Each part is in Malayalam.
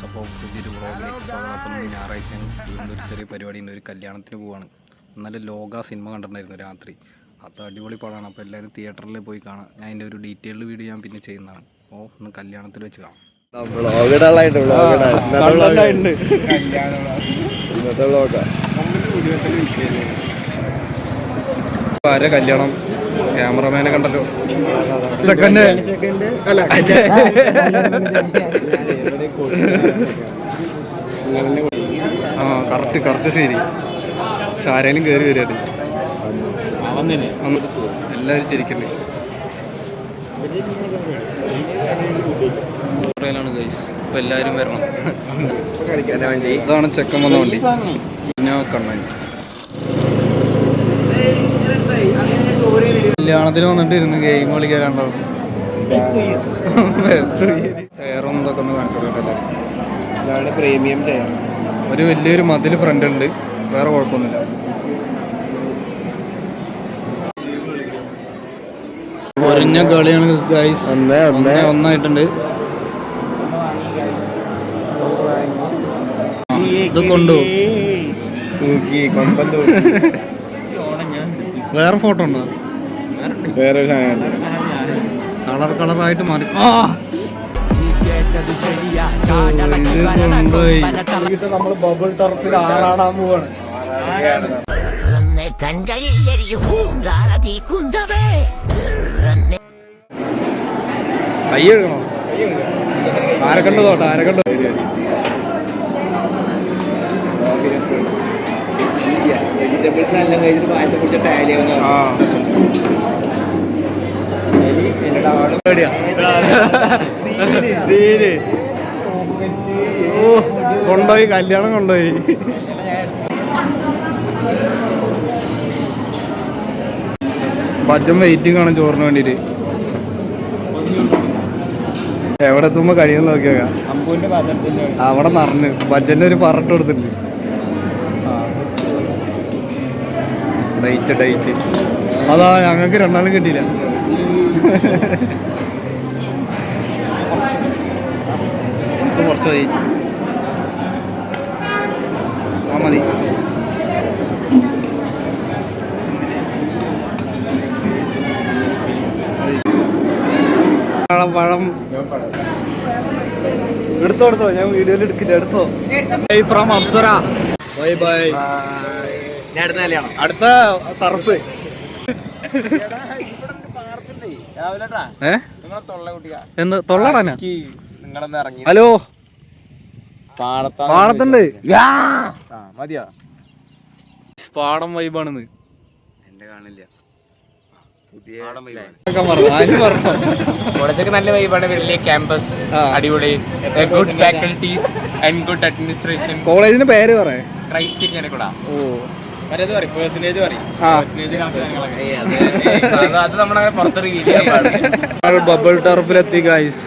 അപ്പോൾ പുതിയൊരു വ്ളോഗിലേക്ക് സ്വാഗതം. അപ്പം ഞായറാഴ്ചയാണ് വീണ്ടും ഒരു ചെറിയ പരിപാടിയുണ്ട്, ഒരു കല്യാണത്തിന് പോവാണ്. എന്നാലും ലോക സിനിമ കണ്ടിട്ടുണ്ടായിരുന്നു രാത്രി. അത് അടിപൊളി പടമാണ്. അപ്പോൾ എല്ലാവരും തിയേറ്ററിൽ പോയി കാണാം. ഞാൻ അതിൻ്റെ ഒരു ഡീറ്റെയിൽഡ് വീഡിയോ ഞാൻ പിന്നെ ചെയ്യുന്നതാണ്. അപ്പോൾ ഒന്ന് കല്യാണത്തിൽ വെച്ച് കാണാം. ആരെ കല്യാണം? ക്യാമറമാനെ കണ്ടല്ലോ. സെക്കൻഡ് അല്ല കറക്റ്റ് ശരി. പക്ഷെ ആരെങ്കിലും കയറി വരികയാണ്. എല്ലാവരും ചിരിക്കണ്ടേ. ഗൈസ് ഇപ്പം എല്ലാവരും വരണം. ഇതാണ് ചെക്കൻ വന്ന വണ്ടി. പിന്നെ കണ്ണൻ കല്യാണത്തിന് വന്നിട്ട് ഇരുന്ന് ഗെയിം കളിക്കാനുണ്ടാവും. ചെയറൊന്നും ഇതൊക്കെ ഒന്ന് കാണിച്ചു കൊടുക്കട്ടെ എല്ലാവരും. Premium chair. ഒരു വലിയൊരു മതിൽ ഫ്രണ്ട് ഉണ്ട്, വേറെ കുഴപ്പമൊന്നുമില്ല. ഒരഞ്ഞ കളിയാണ് ഗൈസ്. ഒന്നായിട്ടുണ്ട്. ഇത് കൊണ്ടു വേറെ ഫോട്ടോ ഉണ്ടോ? വേറെ കളറായിട്ട് മാറി. നമ്മൾ ബബിൾ ടർഫിൽ ആറാടാൻ പോവാണ്. കൈ എഴുകണോ? ആരക്കണ്ടോ തോട്ടെ, ആരക്കണ്ടോ? വെജിറ്റബിൾസ് എല്ലാം കഴിഞ്ഞിട്ട് പായസം കുടിച്ച ടാലിയാവുന്ന കൊണ്ടുപോയി, കല്യാണം കൊണ്ടുപോയി. ബജ്ജം വെയിറ്റിംഗ് ആണ് ചോറിന് വേണ്ടിട്ട്. എവിടെ എത്തുമ്പോ കഴിയുന്ന നോക്കിയേക്കാം. അവിടെ നിറഞ്ഞ് ബജ്ജന്റെ ഒരു പറട്ട് കൊടുത്തിട്ടുണ്ട്. ഡേറ്റ് അതാ ഞങ്ങൾക്ക് രണ്ടാളും കിട്ടിയില്ല. എനിക്ക് കുറച്ച് കഴിച്ചു മതി. പഴം എടുത്തോ, ഞാൻ വീഡിയോയിൽ എടുക്കില്ല. എടുത്തോ. ഫ്രം അപ്സര. Bye bye. അടുത്ത ടർഫ്. എന്ത് തൊള്ളടാനാ? ഹലോ, പാടത്തുണ്ട്. മതിയോ? പാടം വൈബാണെന്ന് എന്റെ കാണില്ല. കോളേജൊക്കെ നല്ല വൈബാണ്. വലിയ ക്യാമ്പസ്, അടിപൊളി, good faculties and good administration. കോളേജിന്റെ പേര് പറയാ. ക്രൈസ്റ്റ് കൂടാ. അത് നമ്മളങ്ങനെ പുറത്ത് റിവീൽ ചെയ്യാൻ പാടില്ല. ബബിൾ ടർഫിലെത്തി ഗൈസ്.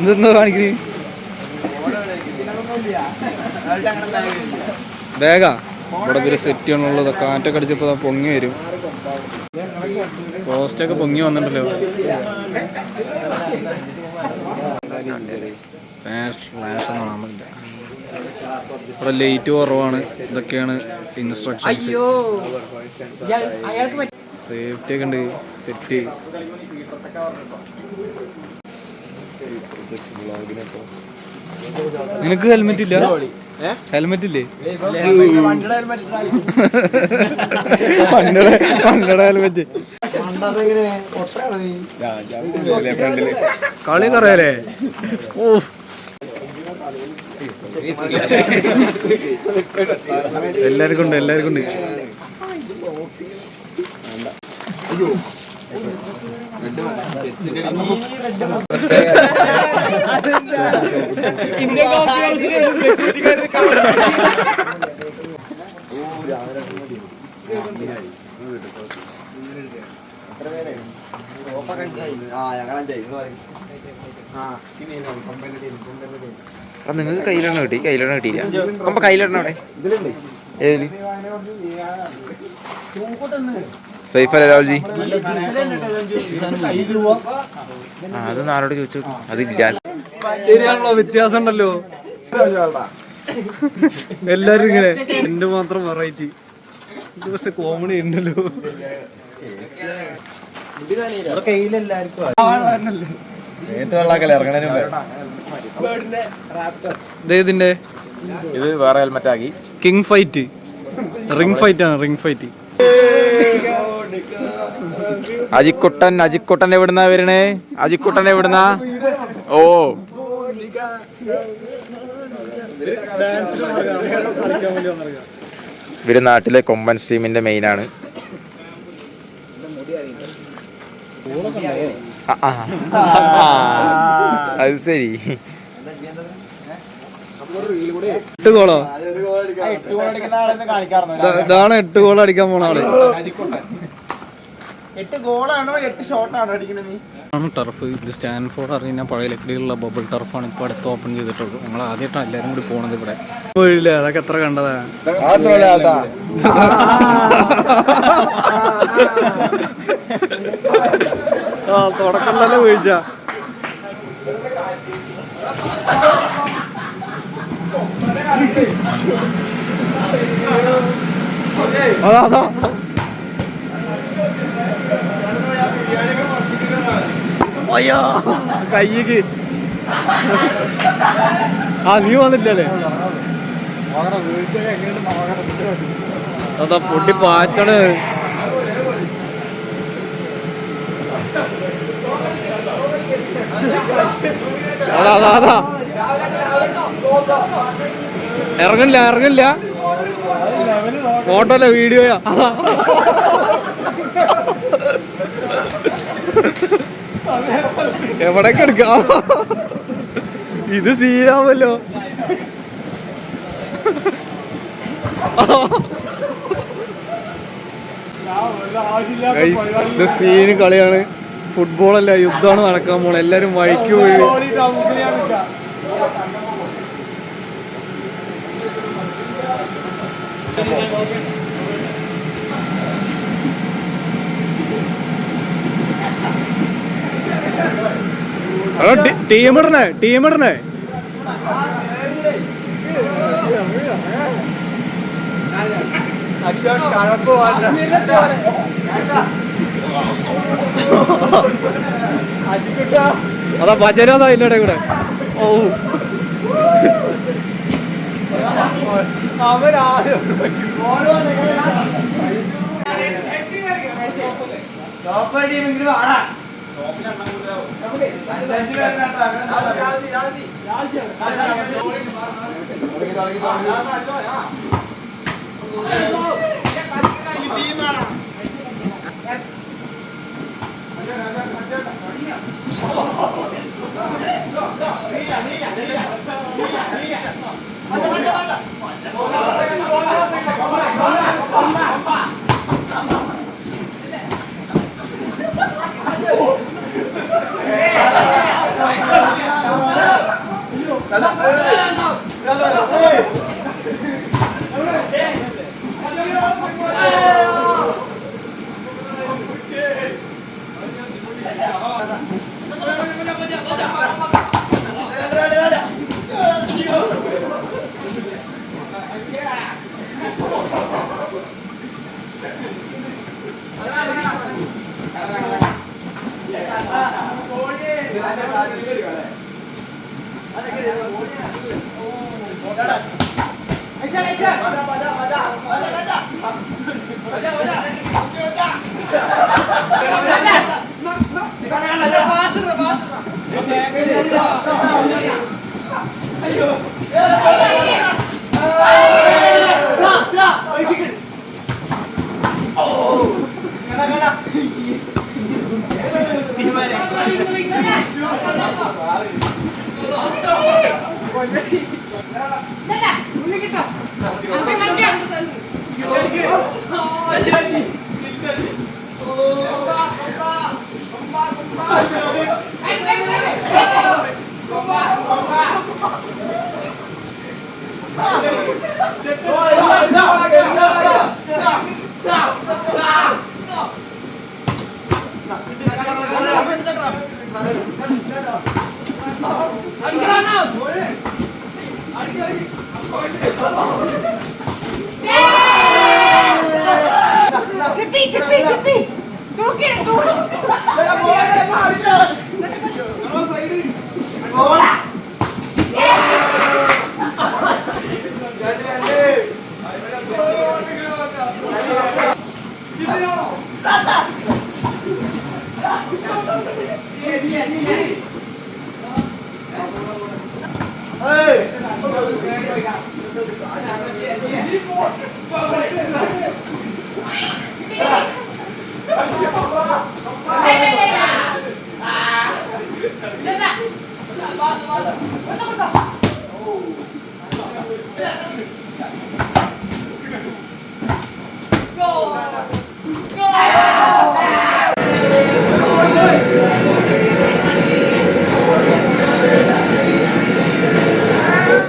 ഇതെന്താ കാണിക്കുന്നത്? ബാഗാ ഇവിടെ ഇവര് സെറ്റ് ചെയ്യണുള്ളത്. കാറ്റൊക്കെ അടിച്ചപ്പോ പൊങ്ങി വരും. പോസ്റ്റൊക്കെ പൊങ്ങി വന്നിട്ടല്ലോ. ഇവിടെ ലൈറ്റ് കുറവാണ്. ഇതൊക്കെയാണ് ഇൻസ്ട്രക്ഷൻസ്. സേഫ്റ്റി ഒക്കെ ഉണ്ട്. സെറ്റ് നിനക്ക് ഹെൽമെറ്റ് ഇല്ല? ഹെൽമെറ്റ് ഇല്ലേ? പണ്ടയുടെ ഹെൽമെറ്റ്. കളി കറിയാലേ? ഓ, എല്ലാവർക്കും ഉണ്ട്. നിങ്ങൾക്ക് കയ്യിലെണ്ണ കിട്ടി? കയ്യിലെണ്ണ കിട്ടിയില്ല. കയ്യിലെണ്ണ അവിടെ ഏതില്? സൈഫല്ലേ രാഹുൽജി? അത് നാളോട് ചോദിച്ചു. അതില്ല. ശരിയാണല്ലോ, വ്യത്യാസം ഉണ്ടല്ലോ. എല്ലാരും ഇങ്ങനെ, എന്റെ മാത്രം വെറൈറ്റി. ഇത് പക്ഷെ കോമഡി ഉണ്ടല്ലോ. ഇതിന്റെ ഇത് വേറെ ഹെൽമെറ്റ് ആക്കി. കിങ് ഫൈറ്റ്, റിംഗ് ഫൈറ്റ് ആണ്, റിംഗ് ഫൈറ്റ്. അജിക്കുട്ടൻ എവിടുന്നാ വരണേ? അജിക്കുട്ടൻ എവിടുന്നാ? ഓ, ഇവര് നാട്ടിലെ കൊമ്പൻ സ്ട്രീമിന്റെ മെയിൻ ആണ്. അത് ശരി. 8 ഗോളോ? ഇതാണ് 8 ഗോൾ അടിക്കാൻ പോണ ആള്. 8 ഗോളാണോ 8 ഷോട്ടാണോ അടിക്കുന്നത്? ടർഫ് ഇത് സ്റ്റാൻഫോർഡ് അറിയുന്ന പഴയ ലക്കടിയിലുള്ള ബബിൾ ടർഫാണ് ഇപ്പോൾ അടുത്ത് ഓപ്പൺ ചെയ്തിട്ടുള്ളൂ. ഞങ്ങൾ ആദ്യമായിട്ടാണ് എല്ലാവരും കൂടി പോണത് ഇവിടെ. പോയില്ല, അതൊക്കെ എത്ര കണ്ടതാണ്. ആ തുടക്കം തന്നെ വീഴ്ച. അതാ അയ്യോ കയ്യക്ക്. ആ നീ വന്നില്ലല്ലേ? അതാ പൊട്ടി പാറ്റണ്. അതാ അതാ അതാ ഇറങ്ങില്ല. ഫോട്ടോ അല്ല, വീഡിയോയാ. എവിടേക്ക് എടുക്കാം? ഇത് സീനാവല്ലോ. ഇത് സീന് കളിയാണ്. ഫുട്ബോളല്ല, യുദ്ധമാണ് നടക്കാൻ പോണത്. എല്ലാരും വഴിക്ക് പോയി. ടീമിടണേ. അതാ ഭജനാ ഇതിൻ്റെ കൂടെ. ഓ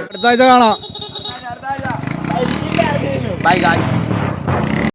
അടുത്ത ആഴ്ച കാണാം. Bye guys.